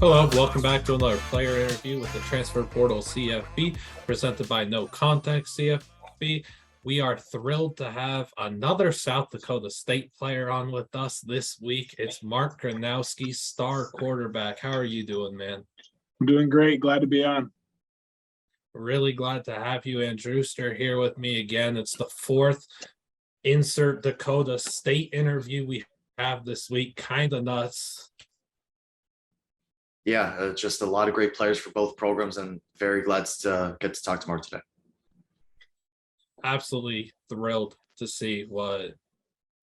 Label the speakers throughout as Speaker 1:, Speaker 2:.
Speaker 1: Hello, welcome back to another player interview with the Transfer Portal CFB presented by NoContextCFB. We are thrilled to have another South Dakota State player on with us this week. It's Mark Gronowski, star quarterback. How are you doing, man?
Speaker 2: I'm doing great. Glad to be on.
Speaker 1: Really glad to have you and Drewster here with me again. It's the fourth insert Dakota State interview we have this week. Kind of nuts.
Speaker 3: Yeah, just a lot of great players for both programs, and very glad to get to talk to Mark today.
Speaker 1: Absolutely thrilled to see what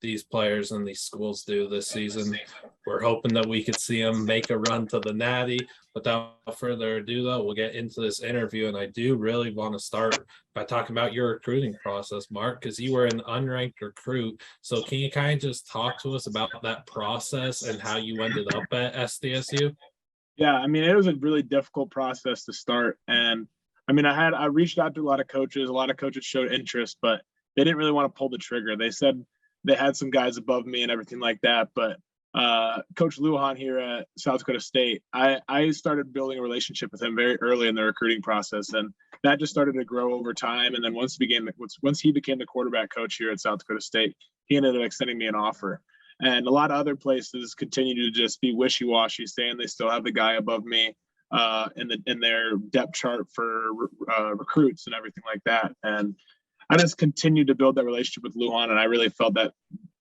Speaker 1: these players and these schools do this season. We're hoping that we could see them make a run to the Natty. Without further ado, though, we'll get into this interview, and I do really want to start by talking about your recruiting process, Mark, because you were an unranked recruit. So can you kind of just talk to us about that process and how you ended up at SDSU?
Speaker 2: Yeah, I mean, it was a really difficult process to start. And I mean, I reached out to a lot of coaches. A lot of coaches showed interest, but they didn't really want to pull the trigger. They said they had some guys above me and everything like that. But Coach Lujan here at South Dakota State, I started building a relationship with him very early in the recruiting process. And that just started to grow over time. And then once he became the quarterback coach here at South Dakota State, he ended up extending me an offer. And a lot of other places continue to just be wishy-washy, saying they still have the guy above me in their depth chart for recruits and everything like that. And I just continued to build that relationship with Lujan, and I really felt that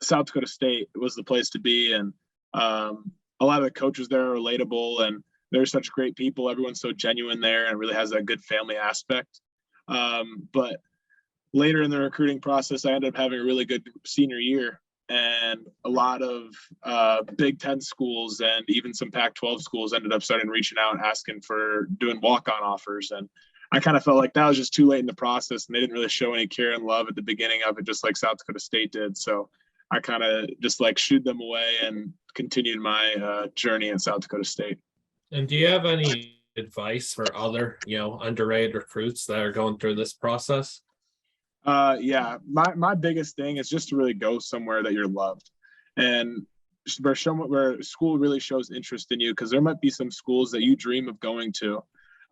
Speaker 2: South Dakota State was the place to be. And a lot of the coaches there are relatable, and they're such great people. Everyone's so genuine there, and really has that good family aspect. But later in the recruiting process, I ended up having a really good senior year. And a lot of Big Ten schools and even some Pac-12 schools ended up starting reaching out, asking for doing walk-on offers. And I kind of felt like that was just too late in the process, and they didn't really show any care and love at the beginning of it, just like South Dakota State did. So I kind of just shooed them away and continued my journey at South Dakota State.
Speaker 1: And do you have any advice for other, underrated recruits that are going through this process?
Speaker 2: Yeah, my biggest thing is just to really go somewhere that you're loved, and where school really shows interest in you, because there might be some schools that you dream of going to,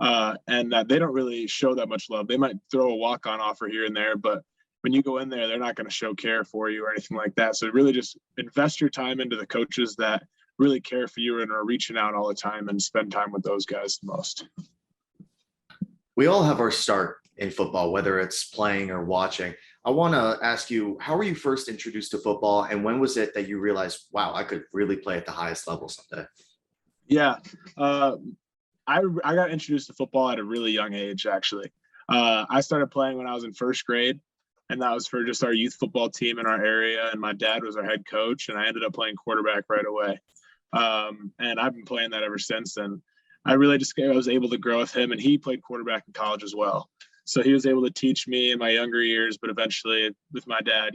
Speaker 2: and that they don't really show that much love. They might throw a walk-on offer here and there, but when you go in there, they're not going to show care for you or anything like that. So really just invest your time into the coaches that really care for you and are reaching out all the time, and spend time with those guys the most.
Speaker 3: We all have our start in football, whether it's playing or watching. I want to ask you, how were you first introduced to football, and when was it that you realized, wow, I could really play at the highest level someday?
Speaker 2: Yeah, I got introduced to football at a really young age, actually. I started playing when I was in first grade, and that was for just our youth football team in our area, and my dad was our head coach, and I ended up playing quarterback right away. And I've been playing that ever since, and I was able to grow with him, and he played quarterback in college as well. So he was able to teach me in my younger years, but eventually with my dad,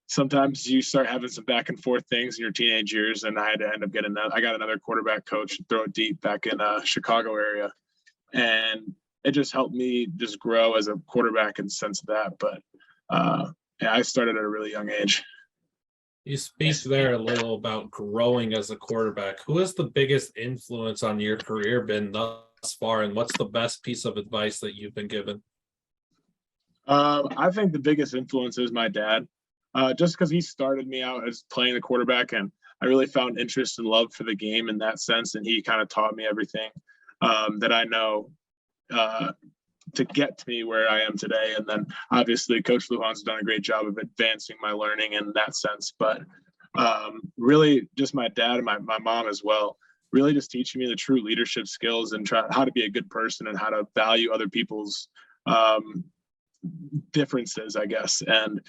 Speaker 2: sometimes you start having some back and forth things in your teenage years, and I had to end up I got another quarterback coach to throw it deep back in Chicago area. And it just helped me just grow as a quarterback in the sense of that. But yeah, I started at a really young age.
Speaker 1: You speak there a little about growing as a quarterback. Who has the biggest influence on your career been thus far, and what's the best piece of advice that you've been given?
Speaker 2: I think the biggest influence is my dad, just because he started me out as playing the quarterback, and I really found interest and love for the game in that sense, and he kind of taught me everything that I know to get to me where I am today. And then obviously Coach Lujan's done a great job of advancing my learning in that sense. But really just my dad and my mom as well, really just teaching me the true leadership skills and how to be a good person and how to value other people's differences, I guess, and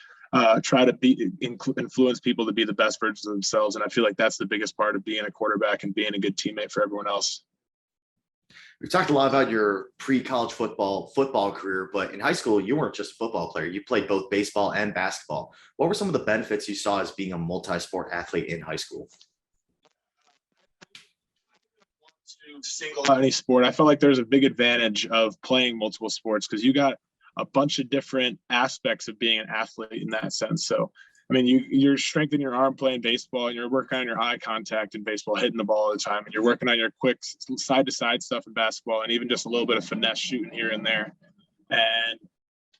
Speaker 2: try to influence people to be the best versions of themselves. And I feel like that's the biggest part of being a quarterback and being a good teammate for everyone else.
Speaker 3: We've talked a lot about your pre-college football career, but in high school, you weren't just a football player. You played both baseball and basketball. What were some of the benefits you saw as being a multi-sport athlete in high school?
Speaker 2: To single out any sport, I felt like there's a big advantage of playing multiple sports, because you got a bunch of different aspects of being an athlete in that sense. So I mean, you're strengthening your arm playing baseball, and you're working on your eye contact in baseball, hitting the ball all the time, and you're working on your quick side to side stuff in basketball, and even just a little bit of finesse shooting here and there, and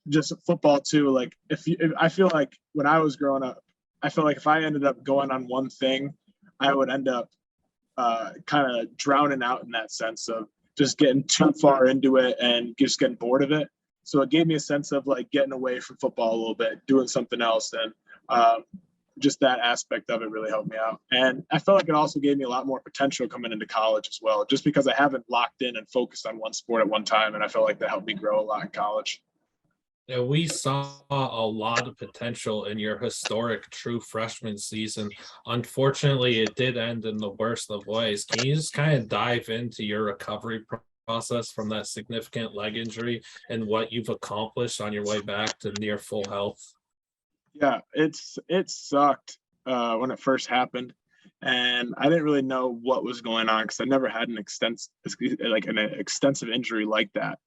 Speaker 2: just football too. Like if I feel like when I was growing up, I felt like if I ended up going on one thing, I would end up kind of drowning out in that sense of just getting too far into it and just getting bored of it. So it gave me a sense of like getting away from football a little bit, doing something else. And just that aspect of it really helped me out. And I felt like it also gave me a lot more potential coming into college as well, just because I haven't locked in and focused on one sport at one time. And I felt like that helped me grow a lot in college.
Speaker 1: Yeah, we saw a lot of potential in your historic true freshman season. Unfortunately, it did end in the worst of ways. Can you just kind of dive into your recovery process from that significant leg injury and what you've accomplished on your way back to near full health?
Speaker 2: Yeah, it sucked when it first happened, and I didn't really know what was going on because I never had an extensive injury like that.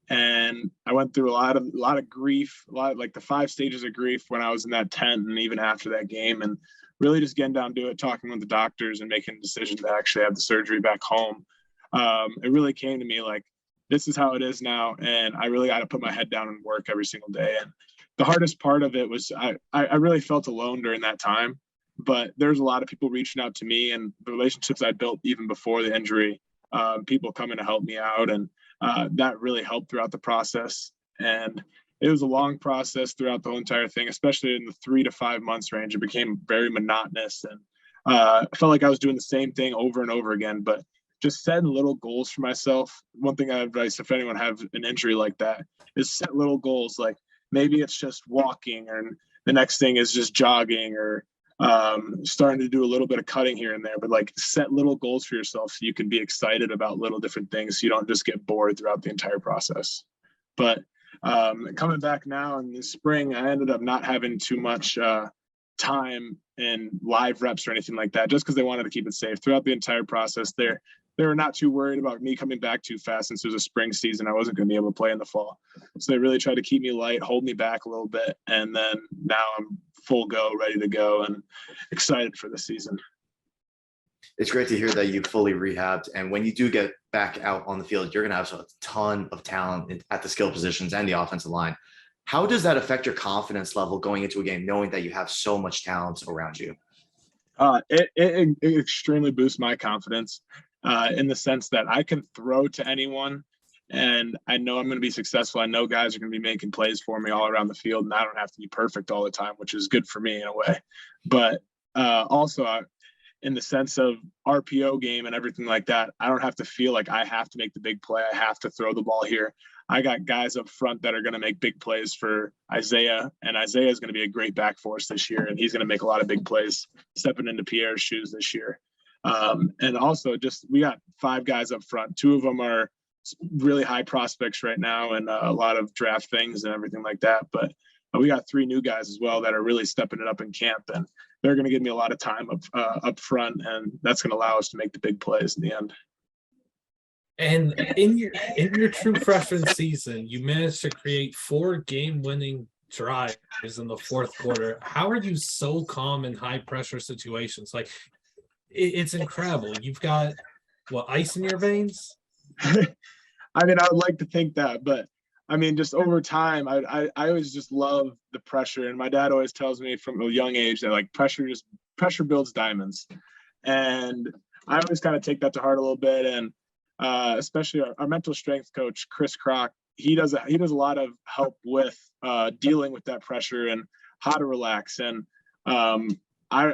Speaker 2: And I went through a lot of grief, a lot of like the 5 stages of grief when I was in that tent and even after that game, and really just getting down to it, talking with the doctors and making a decision to actually have the surgery back home. It really came to me like, this is how it is now, and I really got to put my head down and work every single day. And the hardest part of it was I really felt alone during that time, but there's a lot of people reaching out to me, and the relationships I built even before the injury, people coming to help me out, and that really helped throughout the process. And it was a long process throughout the whole entire thing, especially in the 3 to 5 months range. It became very monotonous, and I felt like I was doing the same thing over and over again, but just setting little goals for myself. One thing I advise if anyone have an injury like that is set little goals. Like maybe it's just walking, or the next thing is just jogging, or starting to do a little bit of cutting here and there, but like set little goals for yourself so you can be excited about little different things so you don't just get bored throughout the entire process. But coming back now in the spring, I ended up not having too much time in live reps or anything like that, just because they wanted to keep it safe throughout the entire process. They were not too worried about me coming back too fast, since it was a spring season. I wasn't going to be able to play in the fall. So they really tried to keep me light, hold me back a little bit. And then now I'm full go, ready to go, and excited for the season.
Speaker 3: It's great to hear that you fully rehabbed. And when you do get back out on the field, you're going to have a ton of talent at the skill positions and the offensive line. How does that affect your confidence level going into a game, knowing that you have so much talent around you?
Speaker 2: It extremely boosts my confidence in the sense that I can throw to anyone, and I know I'm going to be successful. I know guys are going to be making plays for me all around the field, and I don't have to be perfect all the time, which is good for me in a way. But also, in the sense of RPO game and everything like that, I don't have to feel like I have to make the big play. I have to throw the ball here. I got guys up front that are going to make big plays for Isaiah, and Isaiah is going to be a great back for us this year, and he's going to make a lot of big plays stepping into Pierre's shoes this year. And also, we got 5 guys up front. 2 of them are really high prospects right now, and a lot of draft things and everything like that. But we got 3 new guys as well that are really stepping it up in camp, and they're going to give me a lot of time up front, and that's going to allow us to make the big plays in the end.
Speaker 1: And in your true freshman season, you managed to create 4 game-winning drives in the fourth quarter. How are you so calm in high-pressure situations? Like, it's incredible. You've got, ice in your veins?
Speaker 2: I mean, I would like to think that, but I mean, just over time, I always just love the pressure. And my dad always tells me from a young age that like pressure builds diamonds. And I always kind of take that to heart a little bit. And especially our mental strength coach, Chris Kroc, he does a lot of help with dealing with that pressure and how to relax. And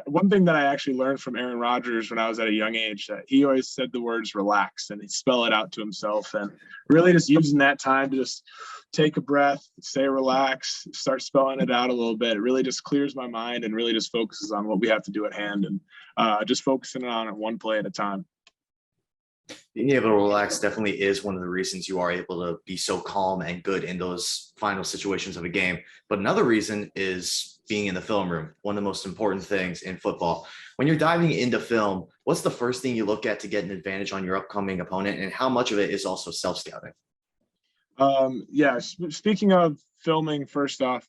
Speaker 2: one thing that I actually learned from Aaron Rodgers when I was at a young age, that he always said the words relax, and he'd spell it out to himself, and really just using that time to just take a breath, say relax, start spelling it out a little bit. It really just clears my mind and really just focuses on what we have to do at hand, and just focusing on it one play at a time.
Speaker 3: Being able to relax definitely is one of the reasons you are able to be so calm and good in those final situations of a game. But another reason is being in the film room, one of the most important things in football. When you're diving into film, what's the first thing you look at to get an advantage on your upcoming opponent, and how much of it is also self-scouting?
Speaker 2: Yeah, speaking of filming, first off,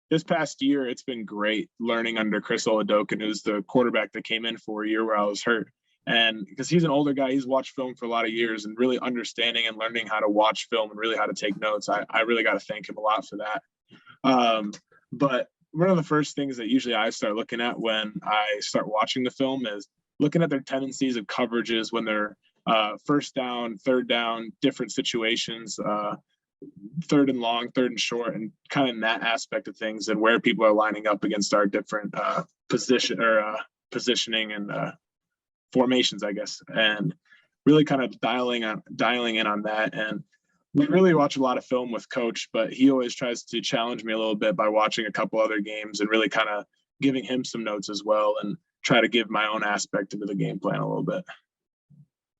Speaker 2: this past year, it's been great learning under Chris Oladokin, who's the quarterback that came in for a year where I was hurt. And because he's an older guy, he's watched film for a lot of years, and really understanding and learning how to watch film and really how to take notes. I really got to thank him a lot for that. But one of the first things that usually I start looking at when I start watching the film is looking at their tendencies of coverages when they're first down, third down, different situations, third and long, third and short, and kind of in that aspect of things, and where people are lining up against our different positioning and formations, I guess, and really kind of dialing in on that. And we really watch a lot of film with Coach, but he always tries to challenge me a little bit by watching a couple other games and really kind of giving him some notes as well, and try to give my own aspect into the game plan a little bit.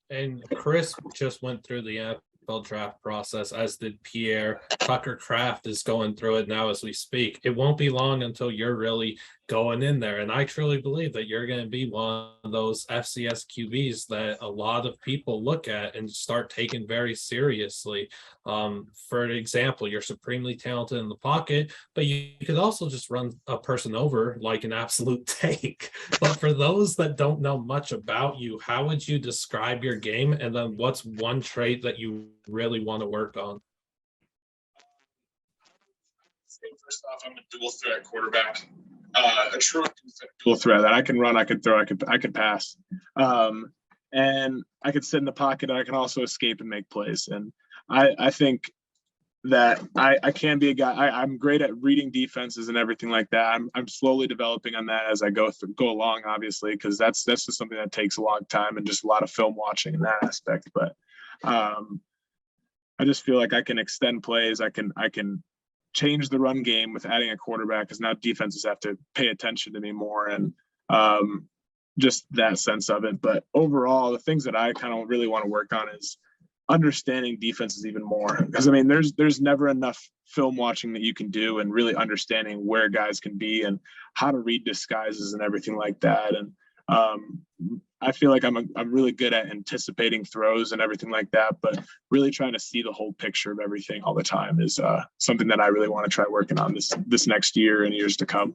Speaker 1: And Chris just went through the NFL draft process, as did Pierre. Tucker Kraft is going through it now as we speak. It won't be long until you're really going in there. And I truly believe that you're going to be one of those FCS QBs that a lot of people look at and start taking very seriously. For example, you're supremely talented in the pocket, but you could also just run a person over like an absolute tank. But for those that don't know much about you, how would you describe your game? And then what's one trait that you really want to work on?
Speaker 2: First off, I'm a dual threat quarterback. A true dual threat that I can run, I can throw, I could pass, and I could sit in the pocket. And I can also escape and make plays. And I think that I can be a guy. I'm great at reading defenses and everything like that. I'm slowly developing on that as I go along, obviously, because that's just something that takes a long time and just a lot of film watching in that aspect. But I just feel like I can extend plays. I can change the run game with adding a quarterback, because now defenses have to pay attention to me more, and just that sense of it. But overall, the things that I kind of really want to work on is understanding defenses even more, because I mean, there's never enough film watching that you can do, and really understanding where guys can be and how to read disguises and everything like that. And I feel like I'm really good at anticipating throws and everything like that, but really trying to see the whole picture of everything all the time is something that I really want to try working on this next year and years to come.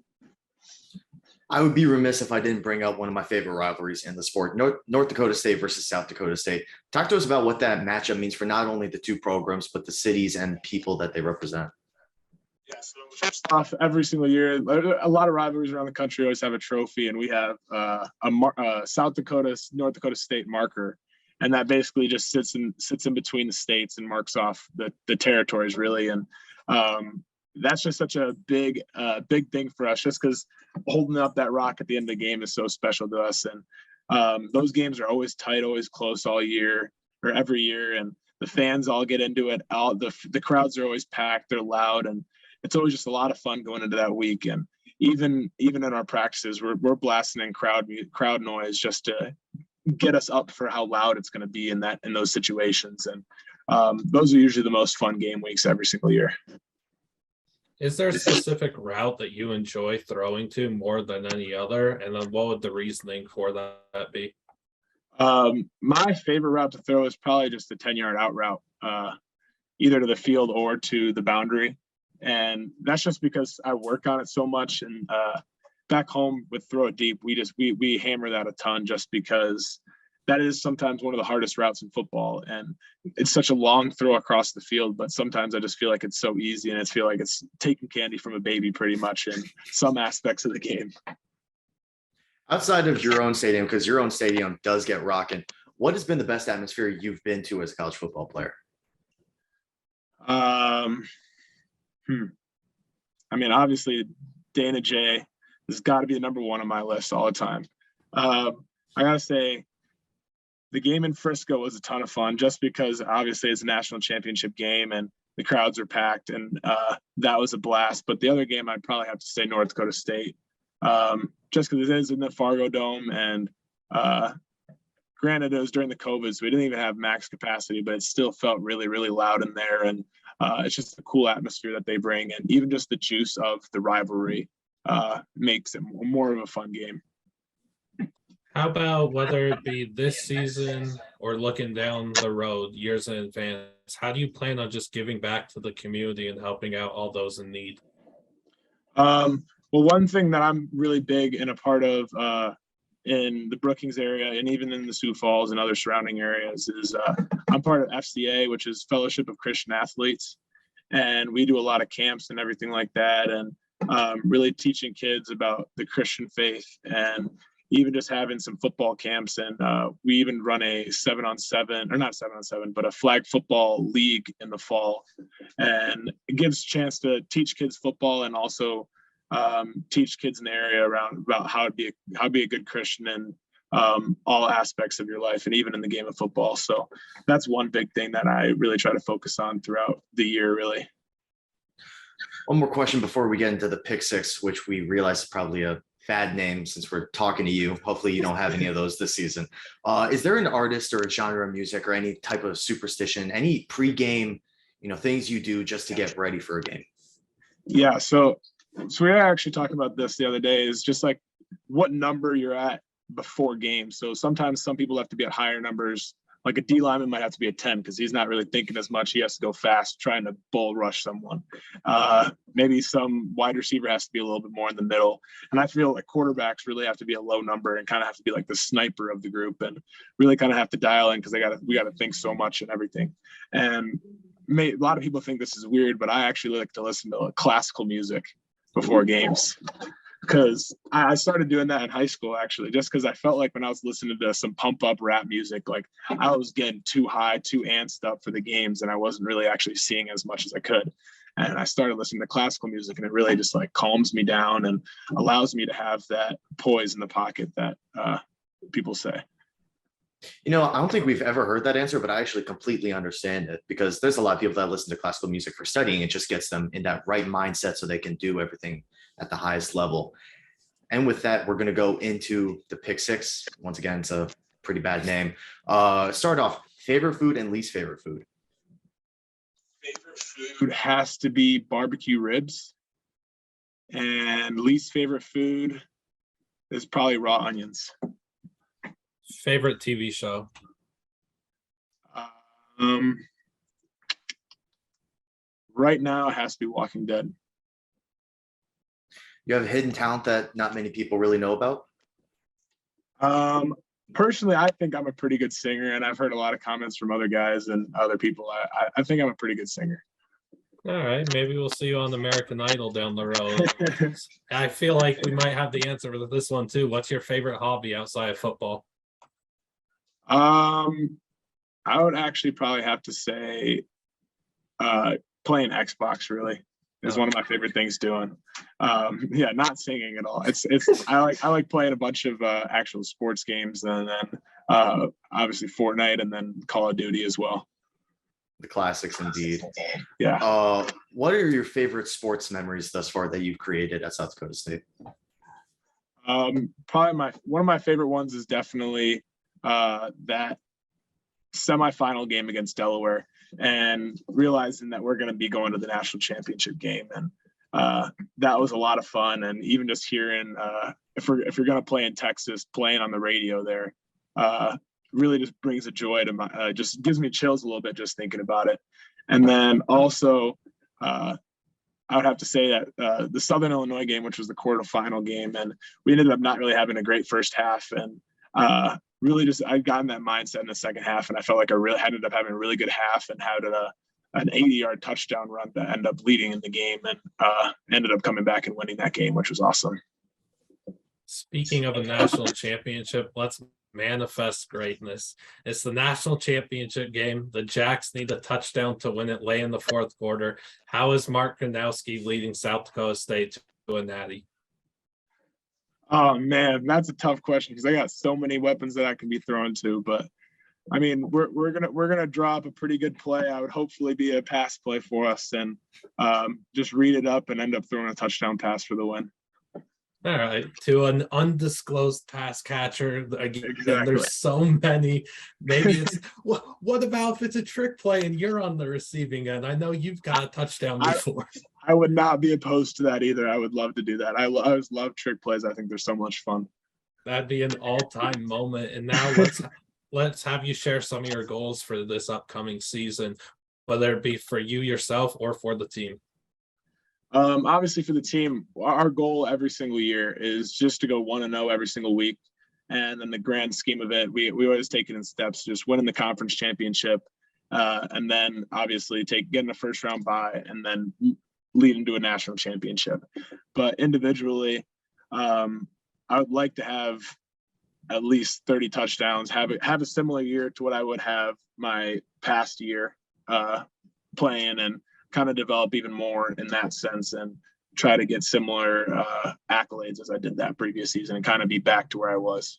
Speaker 3: I would be remiss if I didn't bring up one of my favorite rivalries in the sport, North Dakota State versus South Dakota State. Talk to us about what that matchup means for not only the two programs, but the cities and people that they represent.
Speaker 2: Yeah, so first off, every single year, a lot of rivalries around the country always have a trophy, and we have a South Dakota, North Dakota State marker, and that basically just sits in between the states and marks off the territories, really. And that's just such a big thing for us, just because holding up that rock at the end of the game is so special to us. And those games are always tight, always close all year or every year, and the fans all get into it. The crowds are always packed, they're loud, and it's always just a lot of fun going into that week. And even in our practices, we're blasting in crowd noise just to get us up for how loud it's going to be in those situations. And those are usually the most fun game weeks every single year.
Speaker 1: Is there a specific route that you enjoy throwing to more than any other? And then what would the reasoning for that be?
Speaker 2: My favorite route to throw is probably just a 10-yard out route, either to the field or to the boundary. And that's just because I work on it so much. And back home with Throw It Deep, we hammer that a ton, just because that is sometimes one of the hardest routes in football. And it's such a long throw across the field, but sometimes I just feel like it's so easy, and I feel like it's taking candy from a baby pretty much in some aspects of the game.
Speaker 3: Outside of your own stadium, because your own stadium does get rocking, what has been the best atmosphere you've been to as a college football player?
Speaker 2: I mean, obviously, Dana J has got to be the number one on my list all the time. I got to say, the game in Frisco was a ton of fun, just because obviously it's a national championship game and the crowds are packed, and that was a blast. But the other game, I'd probably have to say North Dakota State, just because it is in the Fargo Dome, and granted, it was during the COVID, so we didn't even have max capacity, but it still felt really, really loud in there. And it's just a cool atmosphere that they bring, and even just the juice of the rivalry makes it more of a fun game.
Speaker 1: How about whether it be this season or looking down the road years in advance, how do you plan on just giving back to the community and helping out all those in need?
Speaker 2: Well, one thing that I'm really big and a part of in the Brookings area and even in the Sioux Falls and other surrounding areas is I'm part of FCA, which is Fellowship of Christian Athletes. And we do a lot of camps and everything like that. And really teaching kids about the Christian faith and even just having some football camps. And we even run a 7-on-7, or not 7-on-7, but a flag football league in the fall. And it gives a chance to teach kids football and also teach kids in the area around about how to be a good Christian in all aspects of your life and even in the game of football. So that's one big thing that I really try to focus on throughout the year, really.
Speaker 3: One more question before we get into the pick six, which we realize is probably a bad name since we're talking to you. Hopefully you don't have any of those this season. Is there an artist or a genre of music or any type of superstition, any pregame, things you do just to get ready for a game?
Speaker 2: Yeah. So we were actually talking about this the other day, is just like what number you're at before games. So sometimes some people have to be at higher numbers. Like a D lineman might have to be a 10 because he's not really thinking as much. He has to go fast trying to bull rush someone. Maybe some wide receiver has to be a little bit more in the middle. And I feel like quarterbacks really have to be a low number and kind of have to be like the sniper of the group and really kind of have to dial in because we got to think so much and everything. And a lot of people think this is weird, but I actually like to listen to classical music before games. Because I started doing that in high school, actually, just because I felt like when I was listening to some pump up rap music, like I was getting too high, too antsed up for the games, and I wasn't really actually seeing as much as I could. And I started listening to classical music, and it really just like calms me down and allows me to have that poise in the pocket that people say.
Speaker 3: I don't think we've ever heard that answer, but I actually completely understand it because there's a lot of people that listen to classical music for studying. It just gets them in that right mindset so they can do everything at the highest level. And with that, we're going to go into the pick six. Once again, it's a pretty bad name. Start off, favorite food and least favorite food.
Speaker 2: Favorite food has to be barbecue ribs. And least favorite food is probably raw onions.
Speaker 1: Favorite TV show?
Speaker 2: Right now it has to be Walking Dead.
Speaker 3: You have a hidden talent that not many people really know about?
Speaker 2: Personally, I think I'm a pretty good singer, and I've heard a lot of comments from other guys and other people. I think I'm a pretty good singer.
Speaker 1: All right, maybe we'll see you on American Idol down the road. I feel like we might have the answer to this one too. What's your favorite hobby outside of football?
Speaker 2: I would actually probably have to say playing Xbox really is one of my favorite things doing. Yeah, not singing at all. I like playing a bunch of actual sports games and then obviously Fortnite and then Call of Duty as well.
Speaker 3: The classics indeed.
Speaker 2: Yeah.
Speaker 3: What are your favorite sports memories thus far that you've created at South Dakota State?
Speaker 2: Probably one of my favorite ones is definitely that semifinal game against Delaware and realizing that we're going to be going to the national championship game. And that was a lot of fun. And even just hearing, if you're going to play in Texas, playing on the radio there, really just brings a joy to my, just gives me chills a little bit just thinking about it. And then also, I would have to say that the Southern Illinois game, which was the quarterfinal game, and we ended up not really having a great first half. And really just I'd gotten that mindset in the second half, and I felt like I really ended up having a really good half and had an 80-yard touchdown run that ended up leading in the game and ended up coming back and winning that game, which was awesome.
Speaker 1: Speaking of a national championship, let's manifest greatness. It's the national championship game. The Jacks need a touchdown to win it late in the fourth quarter. How is Mark Gronowski leading South Dakota State to a natty?
Speaker 2: Oh man, that's a tough question because I got so many weapons that I can be thrown to. But I mean, we're gonna draw up a pretty good play. I would hopefully be a pass play for us and just read it up and end up throwing a touchdown pass for the win.
Speaker 1: All right, to an undisclosed pass catcher. Again,
Speaker 2: Exactly.
Speaker 1: There's so many. Maybe it's what about if it's a trick play and you're on the receiving end? I know you've got a touchdown before.
Speaker 2: I would not be opposed to that either. I would love to do that. I always love trick plays. I think they're so much fun.
Speaker 1: That'd be an all-time moment. And now let's have you share some of your goals for this upcoming season, whether it be for you yourself or for the team.
Speaker 2: Obviously for the team, our goal every single year is just to go 1-0 every single week. And in the grand scheme of it, we always take it in steps, just winning the conference championship. And then obviously getting a first round bye and then lead into a national championship. But individually, I would like to have at least 30 touchdowns, have a similar year to what I would have my past year playing, and kind of develop even more in that sense and try to get similar accolades as I did that previous season and kind of be back to where I was.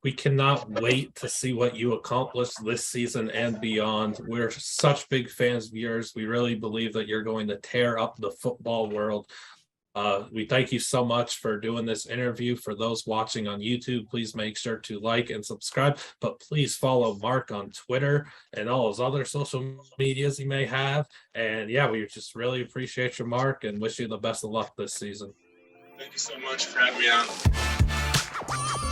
Speaker 1: We cannot wait to see what you accomplish this season and beyond. We're such big fans of yours. We really believe that you're going to tear up the football world. We thank you so much for doing this interview. For those watching on YouTube, please make sure to like and subscribe, but please follow Mark on Twitter and all his other social medias he may have. And yeah, we just really appreciate you, Mark, and wish you the best of luck this season.
Speaker 2: Thank you so much for having me on.